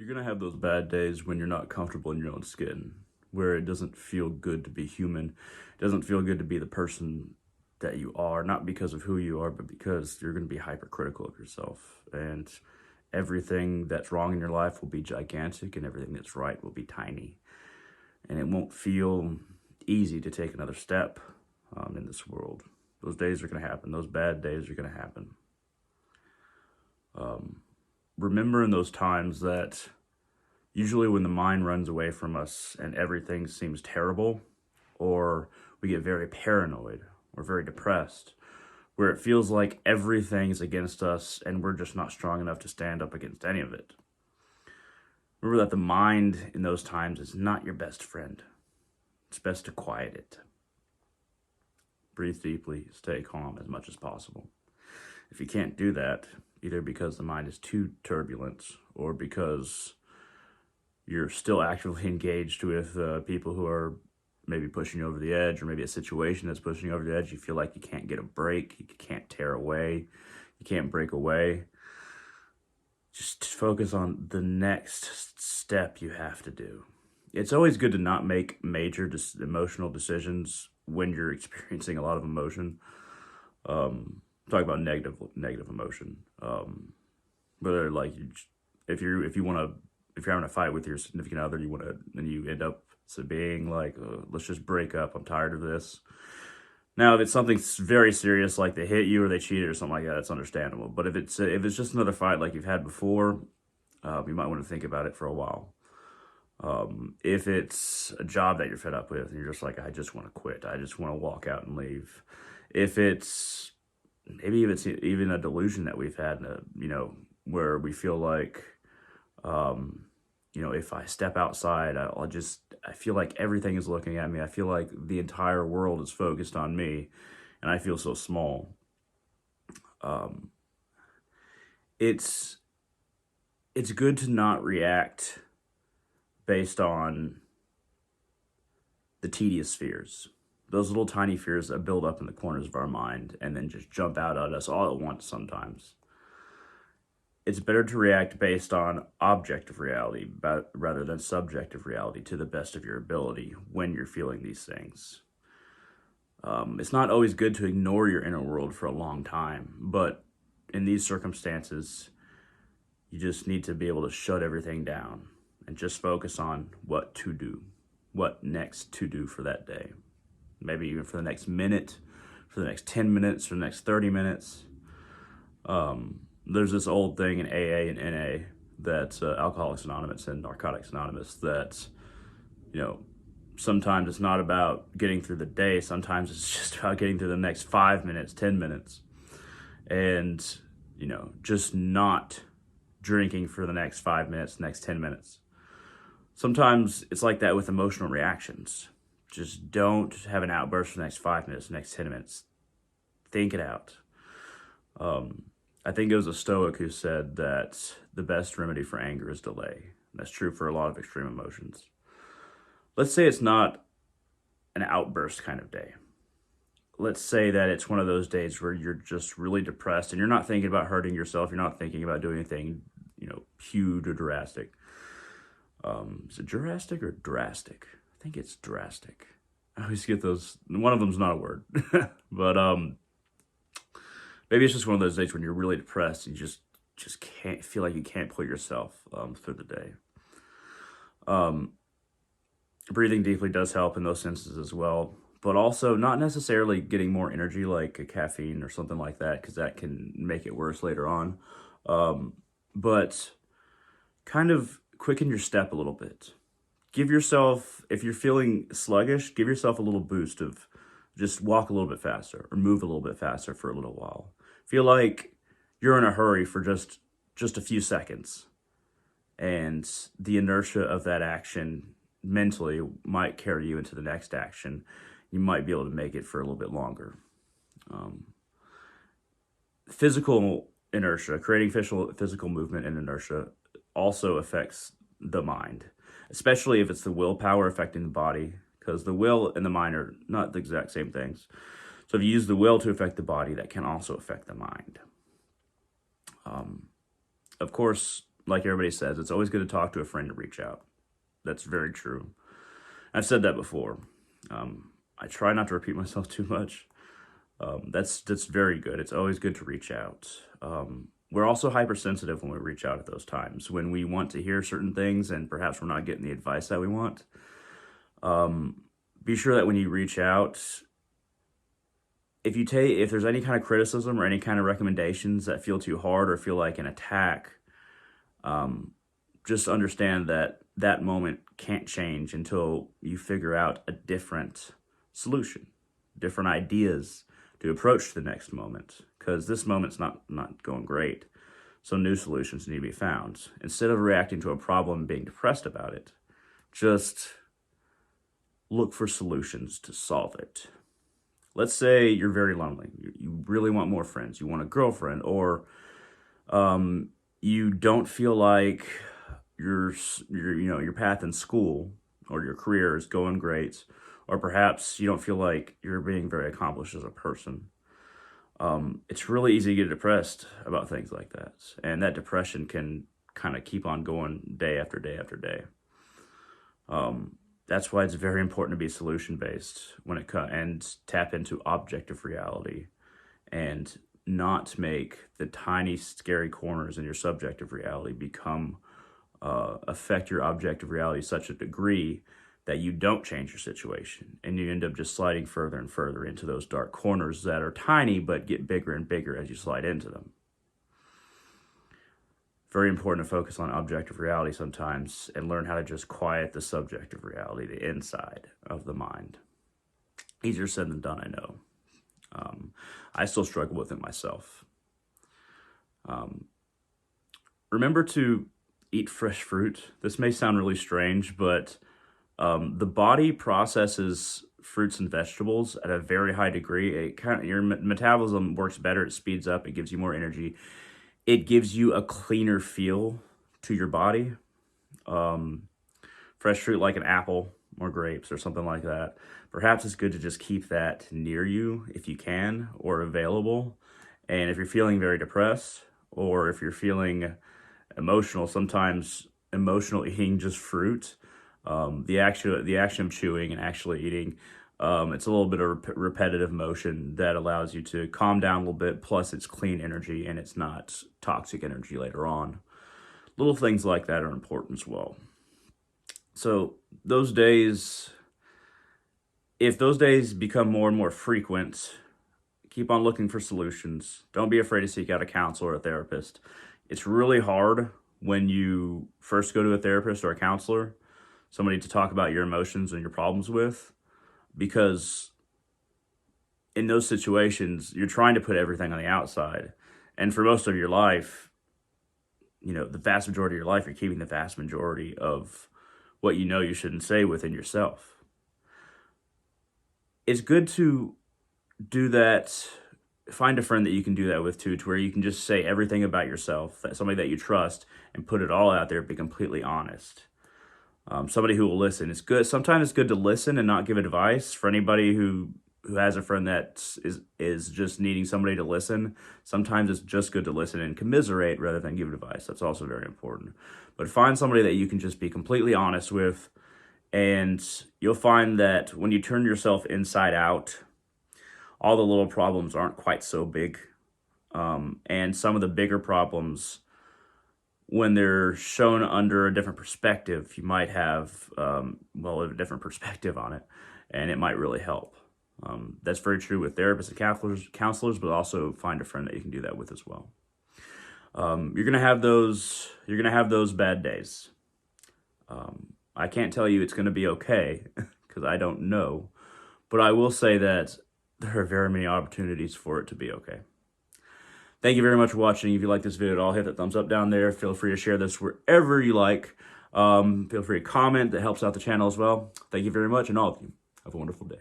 You're gonna have those bad days when you're not comfortable in your own skin, where it doesn't feel good to be human. It doesn't feel good to be the person that you are, not because of who you are, but because you're gonna be hypercritical of yourself. And everything that's wrong in your life will be gigantic, and everything that's right will be tiny. And it won't feel easy to take another step in this world. Those days are gonna happen. Those bad days are gonna happen. Remember in those times that usually when the mind runs away from us and everything seems terrible, or we get very paranoid or very depressed, where it feels like everything's against us and we're just not strong enough to stand up against any of it. Remember that the mind in those times is not your best friend. It's best to quiet it. Breathe deeply, stay calm as much as possible. If you can't do that, either because the mind is too turbulent or because you're still actively engaged with people who are maybe pushing you over the edge, or maybe a situation that's pushing you over the edge, you feel like you can't get a break, you can't tear away, you can't break away. Just focus on the next step you have to do. It's always good to not make major emotional decisions when you're experiencing a lot of emotion. Talk about negative emotion. Whether like if you're having a fight with your significant other, and you end up being like, let's just break up. I'm tired of this. Now, if it's something very serious, like they hit you or they cheated or something like that, it's understandable. But if it's just another fight like you've had before, you might want to think about it for a while. If it's a job that you're fed up with and you're just like, I just want to quit, I just want to walk out and leave. If it's even a delusion that we've had, where we feel like, if I step outside, I feel like everything is looking at me. I feel like the entire world is focused on me, and I feel so small. It's good to not react based on the tedious fears. Those little tiny fears that build up in the corners of our mind and then just jump out at us all at once sometimes. It's better to react based on objective reality rather than subjective reality to the best of your ability when you're feeling these things. It's not always good to ignore your inner world for a long time, but in these circumstances, you just need to be able to shut everything down and just focus on what to do, what next to do for that day. Maybe even for the next minute, for the next 10 minutes, for the next 30 minutes. There's this old thing in AA and NA that Alcoholics Anonymous and Narcotics Anonymous that, sometimes it's not about getting through the day. Sometimes it's just about getting through the next 5 minutes, 10 minutes. And, just not drinking for the next 5 minutes, next 10 minutes. Sometimes it's like that with emotional reactions. Just don't have an outburst for the next 5 minutes, the next 10 minutes. Think it out. I think it was a Stoic who said that the best remedy for anger is delay. That's true for a lot of extreme emotions. Let's say it's not an outburst kind of day. Let's say that it's one of those days where you're just really depressed and you're not thinking about hurting yourself. You're not thinking about doing anything, huge or drastic. Is it drastic or drastic? I think it's drastic. I always get those. One of them's not a word. But maybe it's just one of those days when you're really depressed and you just can't feel like you can't pull yourself through the day. Breathing deeply does help in those senses as well, but also not necessarily getting more energy like a caffeine or something like that, because that can make it worse later on. But kind of quicken your step a little bit. Give yourself, if you're feeling sluggish, give yourself a little boost of just walk a little bit faster or move a little bit faster for a little while. Feel like you're in a hurry for just a few seconds, and the inertia of that action mentally might carry you into the next action. You might be able to make it for a little bit longer. Physical inertia, creating physical movement and inertia also affects the mind, especially if it's the willpower affecting the body, because the will and the mind are not the exact same things. So if you use the will to affect the body, that can also affect the mind. Of course, like everybody says, it's always good to talk to a friend to reach out. That's very true. I've said that before. I try not to repeat myself too much. That's very good. It's always good to reach out. We're also hypersensitive when we reach out at those times, when we want to hear certain things and perhaps we're not getting the advice that we want. Be sure that when you reach out, if there's any kind of criticism or any kind of recommendations that feel too hard or feel like an attack, just understand that that moment can't change until you figure out a different solution, different ideas to approach the next moment, because this moment's not going great. So new solutions need to be found. Instead of reacting to a problem and being depressed about it, just look for solutions to solve it. Let's say you're very lonely. You really want more friends. You want a girlfriend, or you don't feel like your path in school or your career is going great, or perhaps you don't feel like you're being very accomplished as a person. It's really easy to get depressed about things like that, and that depression can kind of keep on going day after day after day. That's why it's very important to be solution-based and tap into objective reality, and not make the tiny, scary corners in your subjective reality affect your objective reality to such a degree that you don't change your situation, and you end up just sliding further and further into those dark corners that are tiny but get bigger and bigger as you slide into them. Very important to focus on objective reality sometimes and learn how to just quiet the subjective reality, the inside of the mind. Easier said than done, I know. I still struggle with it myself. Remember to eat fresh fruit. This may sound really strange, but the body processes fruits and vegetables at a very high degree. Your metabolism works better. It speeds up. It gives you more energy. It gives you a cleaner feel to your body. Fresh fruit like an apple or grapes or something like that. Perhaps it's good to just keep that near you if you can, or available. And if you're feeling very depressed, or if you're feeling emotional, sometimes emotional eating just fruit, the action of chewing and actually eating, it's a little bit of repetitive motion that allows you to calm down a little bit, plus it's clean energy and it's not toxic energy later on. Little things like that are important as well. So those days, if those days become more and more frequent, keep on looking for solutions. Don't be afraid to seek out a counselor or a therapist. It's really hard when you first go to a therapist or a counselor, somebody to talk about your emotions and your problems with, because in those situations, you're trying to put everything on the outside. And for most of your life, the vast majority of your life, you're keeping the vast majority of what you shouldn't say within yourself. It's good to do that. Find a friend that you can do that with too, to where you can just say everything about yourself, somebody that you trust, and put it all out there, be completely honest. Somebody who will listen. It's good. Sometimes it's good to listen and not give advice. For anybody who has a friend that is just needing somebody to listen, sometimes it's just good to listen and commiserate rather than give advice. That's also very important. But find somebody that you can just be completely honest with, and you'll find that when you turn yourself inside out, all the little problems aren't quite so big. And some of the bigger problems, when they're shown under a different perspective, you might have, a different perspective on it, and it might really help. That's very true with therapists and counselors, but also find a friend that you can do that with as well. You're gonna have those bad days. I can't tell you it's gonna be okay, because I don't know, but I will say that there are very many opportunities for it to be okay. Thank you very much for watching. If you like this video at all, hit that thumbs up down there. Feel free to share this wherever you like. Feel free to comment. That helps out the channel as well. Thank you very much, and all of you have a wonderful day.